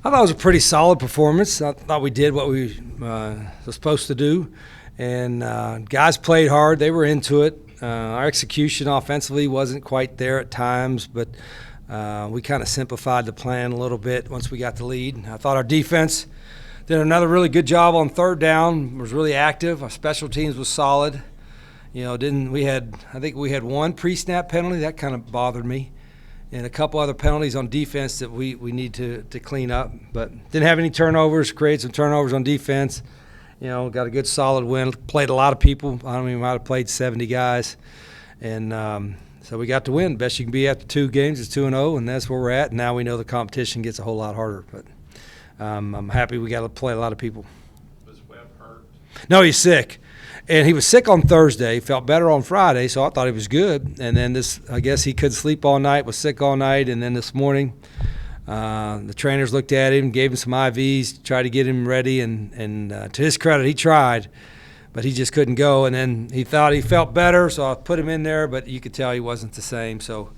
I thought it was a pretty solid performance. I thought we did what we were supposed to do, and guys played hard. They were into it. Our execution offensively wasn't quite there at times, but we kind of simplified the plan a little bit once we got the lead. I thought our defense did another really good job on third down, was really active. Our special teams was solid. I think we had one pre-snap penalty. That kind of bothered me. And a couple other penalties on defense that we need to clean up. But didn't have any turnovers, created some turnovers on defense. Got a good solid win. Played a lot of people. I don't even might have played 70 guys. And so we got to win. Best you can be after 2 games is 2-0, and that's where we're at. Now we know the competition gets a whole lot harder. But I'm happy we got to play a lot of people. Was Webb hurt? No, he's sick. And he was sick on Thursday, felt better on Friday, so I thought he was good. And then I guess he couldn't sleep all night, was sick all night. And then this morning, the trainers looked at him, gave him some IVs, tried to get him ready. And to his credit, he tried, but he just couldn't go. And then he thought he felt better, so I put him in there, but you could tell he wasn't the same. So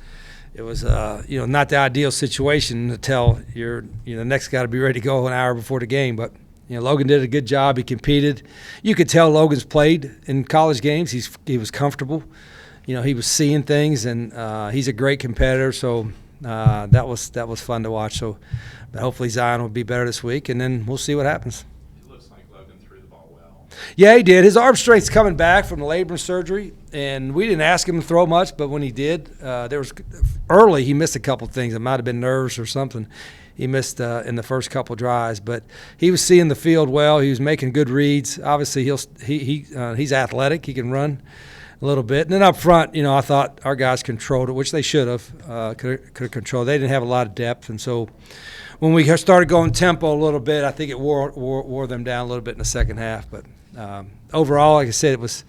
it was, not the ideal situation to tell the next guy to be ready to go an hour before the game. But Logan did a good job. He competed. You could tell Logan's played in college games. He was comfortable. He was seeing things, and he's a great competitor. So that was fun to watch. So, but hopefully Zion will be better this week, and then we'll see what happens. It looks like Logan threw the ball well. Yeah, he did. His arm strength's coming back from the labrum surgery, and we didn't ask him to throw much, but when he did, early he missed a couple things. It might have been nerves or something. He missed in the first couple drives, but he was seeing the field well. He was making good reads. Obviously, he's athletic. He can run a little bit. And then up front, I thought our guys controlled it, which they should have. Could have controlled. They didn't have a lot of depth, and so when we started going tempo a little bit, I think it wore them down a little bit in the second half. But overall, like I said, it was.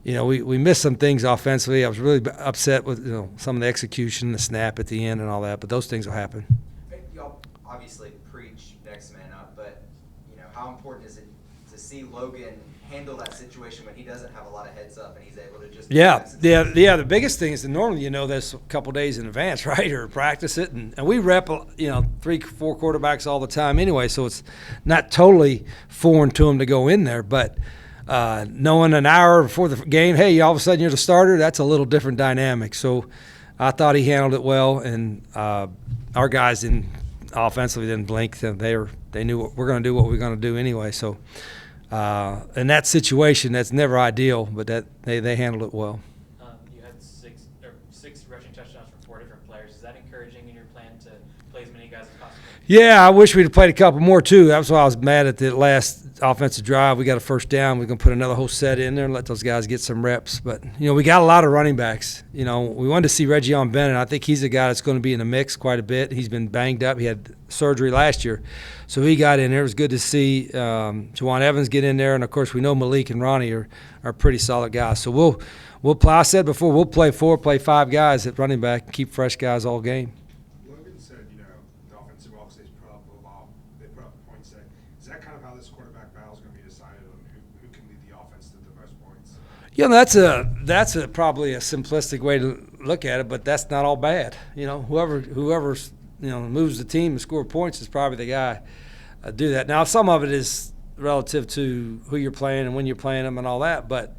We missed some things offensively. I was really upset with some of the execution, the snap at the end, and all that. But those things will happen. Y'all obviously preach next man up, but how important is it to see Logan handle that situation when he doesn't have a lot of heads up and he's able to just the biggest thing is that normally this a couple days in advance, right, or practice it, and we rep 3-4 quarterbacks all the time anyway, so it's not totally foreign to him to go in there, but knowing an hour before the game, hey, all of a sudden you're the starter, that's a little different dynamic. So I thought he handled it well, and our guys offensively didn't blink. They knew we're going to do what we're going to do anyway. So in that situation, that's never ideal, but that they handled it well. You had six rushing touchdowns from 4 different players. Is that encouraging in your plan to play as many guys as possible? Yeah, I wish we'd have played a couple more too. That's why I was mad at the last offensive drive. We got a first down. We're going to put another whole set in there and let those guys get some reps. But, we got a lot of running backs. We wanted to see Reggion Bennett. I think he's a guy that's going to be in the mix quite a bit. He's been banged up. He had surgery last year. So he got in there. It was good to see Juwan Evans get in there. And, of course, we know Malik and Ronnie are pretty solid guys. So we'll play. I said before, we'll play 5 guys at running back and keep fresh guys all game. Logan said, the offensive offense they put up points. Is that kind of how this quarterback battle is going to be decided on who can lead the offense to the most points? That's probably a simplistic way to look at it, but that's not all bad. Whoever moves the team and score points is probably the guy do that. Now, some of it is relative to who you're playing and when you're playing them and all that, but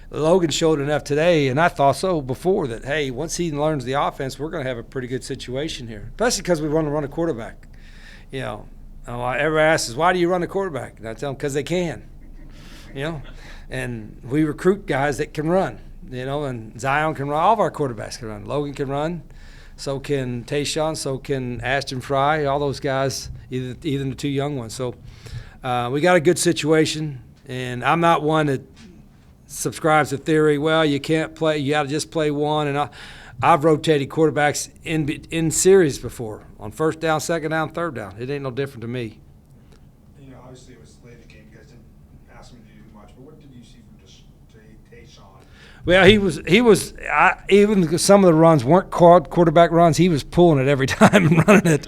Logan showed enough today, and I thought so before, that, hey, once he learns the offense, we're going to have a pretty good situation here, especially because we want to run a quarterback. Everybody asks us, why do you run a quarterback? And I tell them, because they can, and we recruit guys that can run, and Zion can run. All of our quarterbacks can run. Logan can run. So can Tayshawn. So can Ashton Fry. All those guys, even the 2 young ones. So we got a good situation, and I'm not one that subscribes to theory, well, you can't play, you got to just play one. And I've rotated quarterbacks in series before, on first down, second down, third down. It ain't no different to me. Obviously it was late in the game. You guys didn't ask him to do much, but what did you see from just Tayshawn? Well, he was even some of the runs weren't quarterback runs. He was pulling it every time and running it.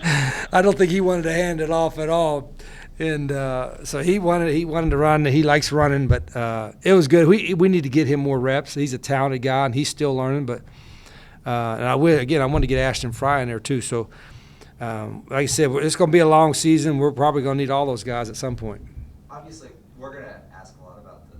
I don't think he wanted to hand it off at all. And so he wanted to run. He likes running, but it was good. We need to get him more reps. He's a talented guy, and he's still learning. But and I wanted to get Ashton Fry in there too. So like I said, it's going to be a long season. We're probably going to need all those guys at some point. Obviously, we're going to ask a lot about the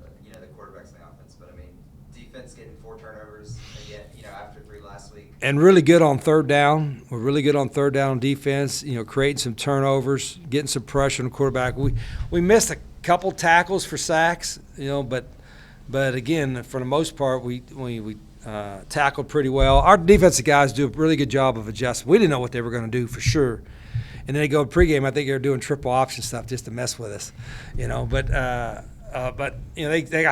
quarterbacks in the offense, but I mean, defense getting 4 turnovers again, after 3 last week. And really good on third down. We're really good on third down defense, creating some turnovers, getting some pressure on the quarterback. We missed a couple tackles for sacks, but again, for the most part, we tackled pretty well. Our defensive guys do a really good job of adjusting. We didn't know what they were going to do for sure. And then they go pregame, I think they were doing triple option stuff just to mess with us, But I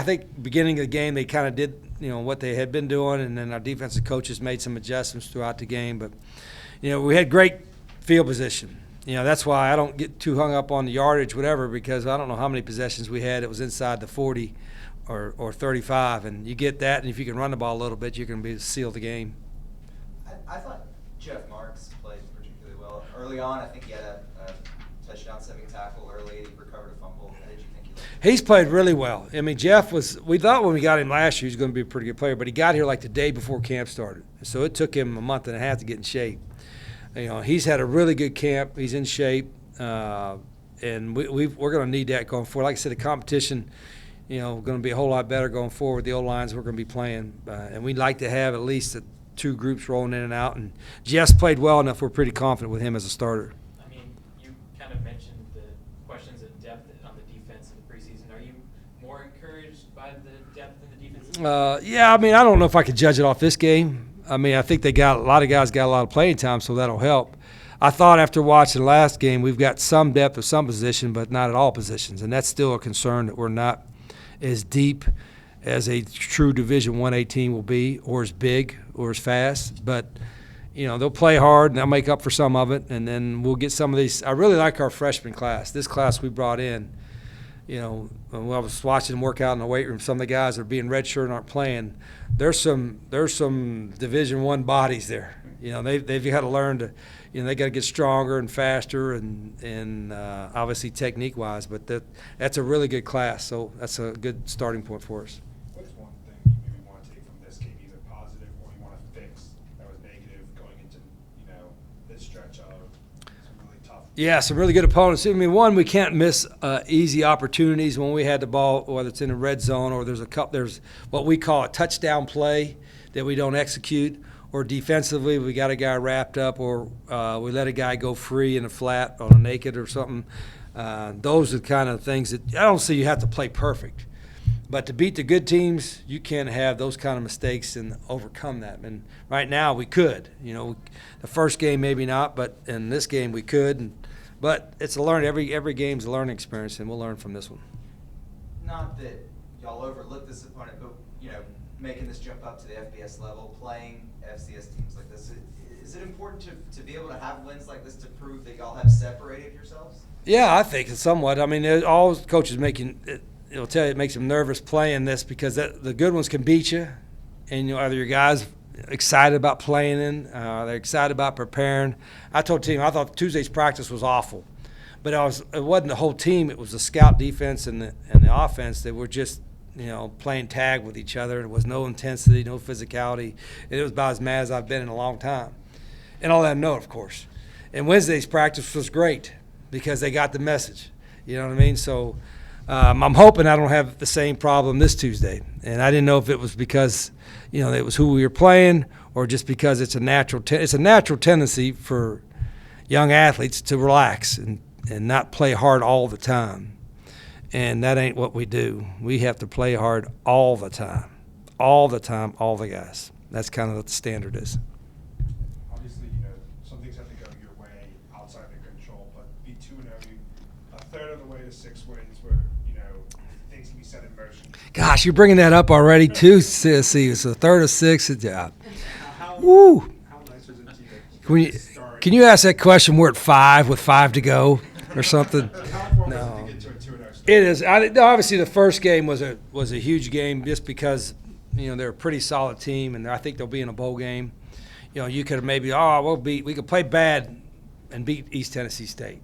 think beginning of the game they kind of did, what they had been doing, and then our defensive coaches made some adjustments throughout the game. But, we had great field position. That's why I don't get too hung up on the yardage, whatever, because I don't know how many possessions we had. It was inside the 40 or 35, and you get that, and if you can run the ball a little bit, you're going to be able to seal the game. I thought Jeff Marks played particularly well. Early on, I think he had a touchdown saving tackle early. He recovered a fumble. How did you think he looked? He's played really well. I mean, Jeff we thought when we got him last year he was going to be a pretty good player, but he got here like the day before camp started. So it took him a month and a half to get in shape. He's had a really good camp. He's in shape, and we're going to need that going forward. Like I said, the competition, going to be a whole lot better going forward. The O-lines we're going to be playing, and we'd like to have at least 2 groups rolling in and out. And Jeff's played well enough. We're pretty confident with him as a starter. I mean, you kind of mentioned the questions of depth on the defense in the preseason. Are you more encouraged by the depth in the defense? Yeah, I mean, I don't know if I could judge it off this game. I mean, I think a lot of guys got a lot of playing time, so that'll help. I thought after watching the last game, we've got some depth at some position, but not at all positions, and that's still a concern that we're not as deep as a true Division 1A team will be, or as big, or as fast. But, they'll play hard, and they'll make up for some of it, and then we'll get some of these. I really like our freshman class. This class we brought in, when I was watching them work out in the weight room, some of the guys that are being redshirt and aren't playing, there's some Division 1 bodies there. They've got to learn to, they got to get stronger and faster and obviously technique-wise. But that's a really good class, so that's a good starting point for us. What's one thing you maybe want to take from this game, either positive or you want to fix that was negative going into this stretch of some really tough? Yeah, some really good opponents. I mean, one, we can't miss easy opportunities when we had the ball, whether it's in the red zone or there's what we call a touchdown play that we don't execute, or defensively we got a guy wrapped up, or we let a guy go free in a flat on a naked or something. Those are the kind of things that I don't see you have to play perfect. But to beat the good teams, you can't have those kind of mistakes and overcome that. And right now we could. The first game maybe not, but in this game we could. But it's a learning. Every game's a learning experience, and we'll learn from this one. Not that y'all overlook this opponent, but making this jump up to the FBS level, playing FCS teams like this, is it important to be able to have wins like this to prove that y'all have separated yourselves? Yeah, I think it's somewhat. I mean, all coaches it'll tell you it makes them nervous playing this, because the good ones can beat you, and either your guys excited about playing in, they're excited about preparing. I told the team I thought Tuesday's practice was awful, but it wasn't the whole team. It was the scout defense and the offense that were just playing tag with each other. There was no intensity, no physicality. It was about as mad as I've been in a long time, and all that note, of course. And Wednesday's practice was great because they got the message. You know what I mean? So. I'm hoping I don't have the same problem this Tuesday. And I didn't know if it was because, it was who we were playing, or just because it's a natural tendency for young athletes to relax and not play hard all the time. And that ain't what we do. We have to play hard all the time, all the guys. That's kind of what the standard is. Obviously, some things have to go your way outside their control, but be 2-0, a third of the way to 6 wins where, things can be set in motion. Gosh, you're bringing that up already too, Sissy. It's a third of 6. Yeah. Woo. How nice was it to Can you ask that question? We're at 5 with 5 to go or something? How important No. was it to get to a 2-0 start? It is. Obviously, the first game was a huge game just because they're a pretty solid team, and I think they'll be in a bowl game. You could have maybe we could play bad and beat East Tennessee State.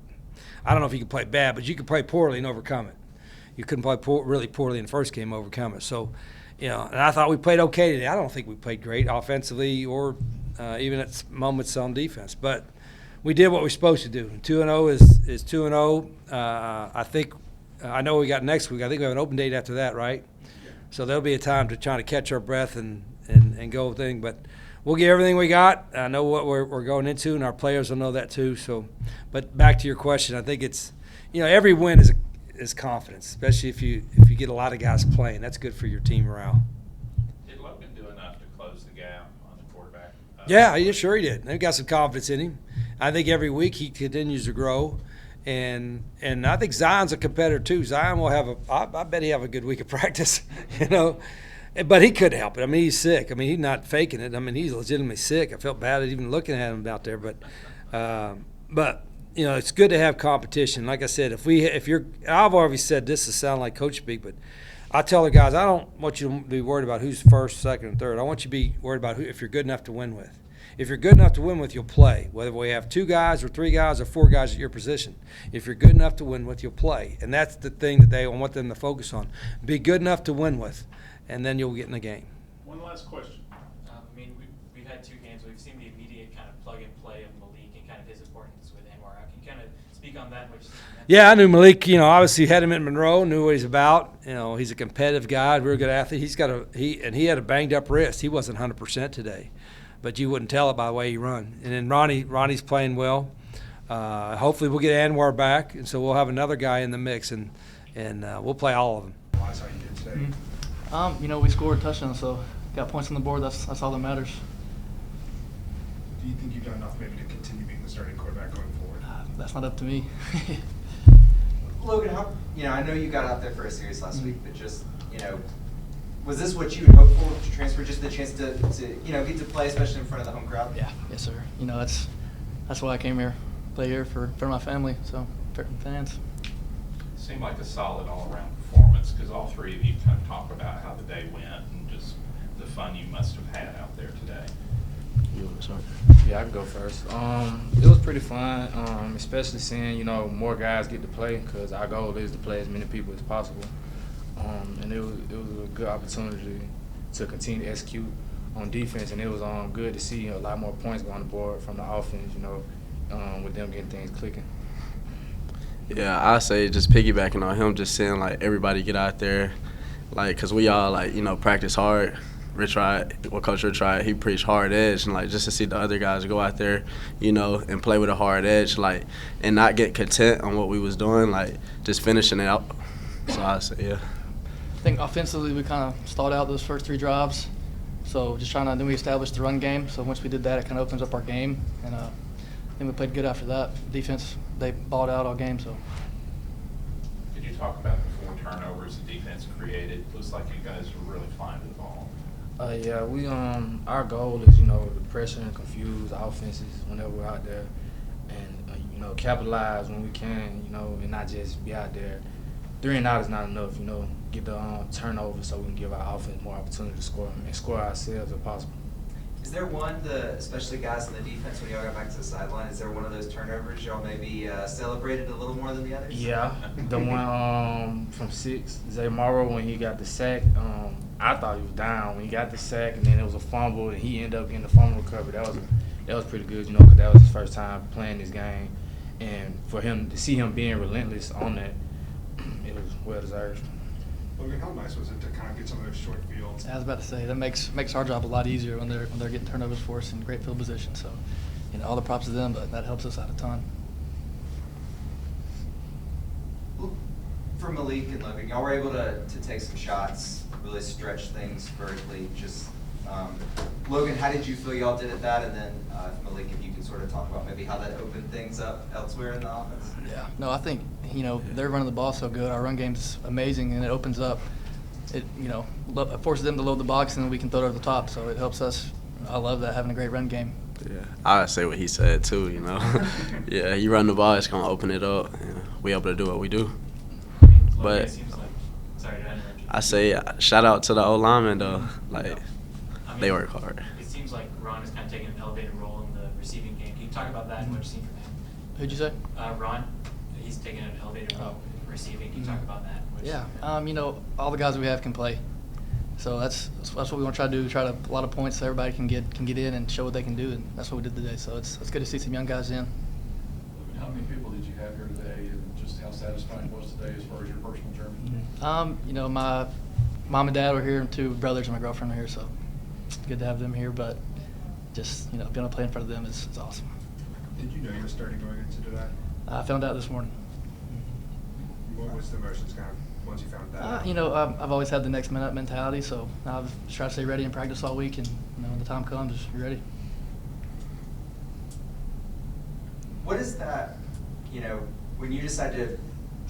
I don't know if you could play bad, but you could play poorly and overcome it. You couldn't play really poorly in the first game, overcome it. So, and I thought we played okay today. I don't think we played great offensively or even at moments on defense, but we did what we're supposed to do. 2-0 is 2-0. I know we got next week. I think we have an open date after that, right? So there'll be a time to try to catch our breath and go with things. But we'll get everything we got. I know what we're going into, and our players will know that too. So, but back to your question, I think it's, every win is confidence, especially if you get a lot of guys playing. That's good for your team morale. Did Logan do enough to close the gap on the quarterback? Yeah, sure he did. They've got some confidence in him. I think every week he continues to grow, and I think Zion's a competitor too. Zion will have I bet he'll have a good week of practice, But he couldn't help it. I mean, he's sick. I mean, he's not faking it. I mean, he's legitimately sick. I felt bad even looking at him out there, but it's good to have competition. Like I said, I've already said this to sound like coach speak, but I tell the guys, I don't want you to be worried about who's first, second, and third. I want you to be worried about if you're good enough to win with. If you're good enough to win with, you'll play. Whether we have 2 guys or 3 guys or 4 guys at your position. If you're good enough to win with, you'll play. And that's the thing that I want them to focus on. Be good enough to win with, and then you'll get in the game. One last question. We've had 2 games. We've seen the immediate kind of plug and play of Malik and kind of his importance with Anwar. Can you kind of speak on that? Yeah, I knew Malik. Obviously had him at Monroe, knew what he's about. He's a competitive guy, real good athlete. He had a banged up wrist. He wasn't 100% today, but you wouldn't tell it by the way he run. And then Ronnie's playing well. Hopefully we'll get Anwar back, and so we'll have another guy in the mix, and we'll play all of them. How you did today. We scored a touchdown, so got points on the board. That's all that matters. Do you think you've done enough maybe to continue being the starting quarterback going forward? That's not up to me. Logan, I know you got out there for a series last week, but just, was this what you would hope for to transfer? Just the chance to get to play, especially in front of the home crowd? Yeah, yes, sir. That's why I came here, play here for my family, so for fans. Seemed like a solid all-around performance because all 3 of you kind of talk about how the day went and just the fun you must have had out there today. You want to start? Yeah, I can go first. It was pretty fun, especially seeing, more guys get to play because our goal is to play as many people as possible. And it was a good opportunity to continue to execute on defense, and it was good to see a lot more points go on the board from the offense, with them getting things clicking. Yeah, I say just piggybacking on him, just saying everybody get out there, because we all practice hard. Coach Rich tried, he preached hard edge, and just to see the other guys go out there, and play with a hard edge, and not get content on what we was doing, just finishing it out. So I say, yeah. I think offensively we kind of stalled out those first 3 drives, so just then we established the run game. So once we did that, it kind of opens up our game, and I think we played good after that. Defense, they balled out all game. So. Could you talk about the 4 turnovers the defense created? Looks like you guys were really fine with the ball. Yeah, we our goal is to pressure and confuse offenses whenever we're out there, and capitalize when we can, and not just be out there. 3 and out is not enough, get the turnover so we can give our offense more opportunity to score and score ourselves if possible. Is there one, especially guys in the defense, when y'all got back to the sideline, is there one of those turnovers y'all maybe celebrated a little more than the others? Yeah, the one from 6, Zay Morrow, when he got the sack, I thought he was down when he got the sack, and then it was a fumble, and he ended up getting the fumble recovery. That was pretty good, because that was his first time playing this game, and for him to see him being relentless on that, it was well deserved. Logan, how nice was it to kind of get some of those short fields? I was about to say that makes our job a lot easier when they're getting turnovers for us in great field position. So, all the props to them, but that helps us out a ton. For Malik and Logan, y'all were able to take some shots, really stretch things vertically. Just Logan, how did you feel y'all did at that? And then Malik, if you can sort of talk about maybe how that opened things up elsewhere in the offense. Yeah, no, I think they're running the ball so good. Our run game's amazing, and it opens up. It forces them to load the box, and then we can throw it over the top. So it helps us. I love that, having a great run game. Yeah, I say what he said too. Yeah, you run the ball, it's gonna open it up. We able to do what we do. But I say shout out to the old linemen though. They work hard. It seems like Ron is kind of taking an elevated role in the receiving game. Can you talk about that and what you've seen from him? Who'd you say? Ron, he's taking an elevated role in receiving. Can you talk about that? Yeah, all the guys we have can play, so that's what we want to try to do. Try to a lot of points so everybody can get in and show what they can do, and that's what we did today. So it's good to see some young guys in. how many people did you have here today, and just how satisfying was today as far as your personal journey? You know, my mom and dad were here, and 2 brothers and my girlfriend were here, so it's good to have them here. But just, you know, being able to play in front of them is awesome. Did you know you were starting going into today? I found out this morning. What was the emotions kind of once you found that out? You know, I've always had the next minute mentality, so I've tried to stay ready and practice all week, and you know, when the time comes, you're ready. What is that, you know, when you decide to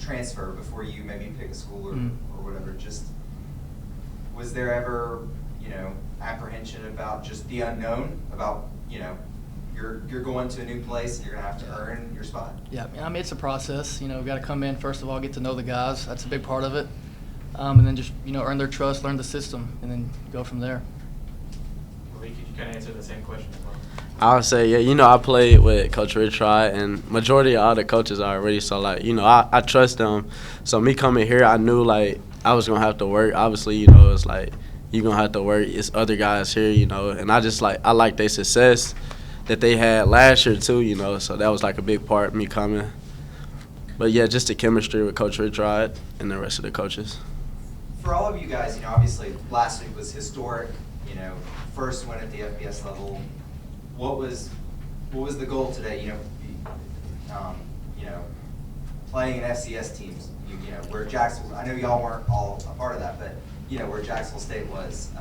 transfer before you maybe pick a school or whatever, just, was there ever, you know, apprehension about just the unknown, about, you know, you're going to a new place and you're going to have to earn your spot? Yeah, I mean, it's a process. You know, we've got to come in, first of all, get to know the guys. That's a big part of it. And then just, you know, earn their trust, learn the system, and then go from there. Malik, could you kind of answer the same question as well? I would say, yeah, you know, I played with Coach Richrod, and majority of all the coaches are already, so, like, you know, I trust them. So me coming here, I knew, like, I was going to have to work. Obviously, you know, it's like you're going to have to work. It's other guys here, you know, and I just, like, I like their success that they had last year, too, you know, so that was, like, a big part of me coming. But, yeah, just the chemistry with Coach Richrod and the rest of the coaches. For all of you guys, you know, obviously last week was historic, you know, first win at the FBS level. What was the goal today? You know, playing in FCS teams. You know, where Jacksonville. I know y'all weren't all a part of that, but you know where Jacksonville State was.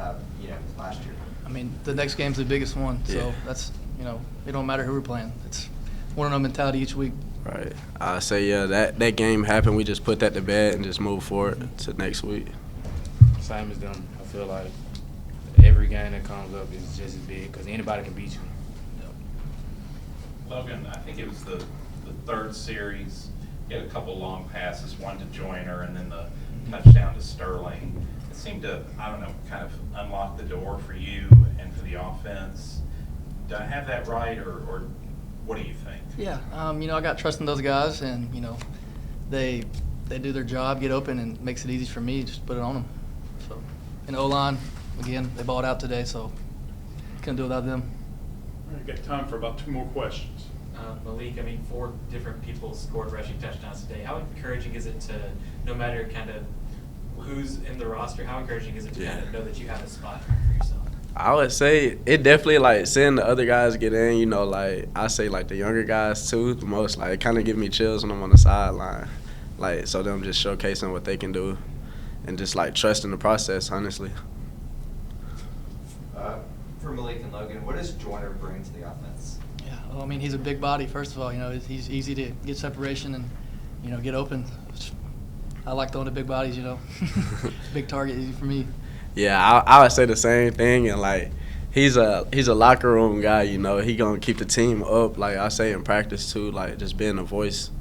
You know, last year. I mean, the next game's the biggest one, so Yeah. that's, you know, it don't matter who we're playing. It's 1-0 mentality each week. Right. I say, yeah, that game happened. We just put that to bed and just move forward to next week. Same as them. I feel like every game that comes up is just as big because anybody can beat you. Logan, I think it was the third series. He had a couple long passes, one to Joyner and then the touchdown to Sterling. It seemed to, I don't know, kind of unlock the door for you and for the offense. Do I have that right, or what do you think? Yeah, you know, I got trust in those guys, and you know, they do their job, get open, and makes it easy for me. Just put it on them. So, and O-line, again, they balled out today, so couldn't do it without them. All right, got time for about 2 more questions. Malik, I mean, 4 different people scored rushing touchdowns today. How encouraging is it to, no matter kind of who's in the roster, how encouraging is it to kind of know that you have a spot for yourself? I would say it definitely, like, seeing the other guys get in, you know, like, I say, like, the younger guys, too, the most. Like, it kind of give me chills when I'm on the sideline. Like, so them just showcasing what they can do and just, like, trusting the process, honestly. For Malik and Logan, what does Joyner bring to the offense? Yeah, well, I mean, he's a big body, first of all. You know, he's easy to get separation and, you know, get open. I like throwing to big bodies, you know. Big target, easy for me. Yeah, I would say the same thing, and, like, he's a locker room guy, you know. He going to keep the team up, like I say in practice, too, like, just being a voice.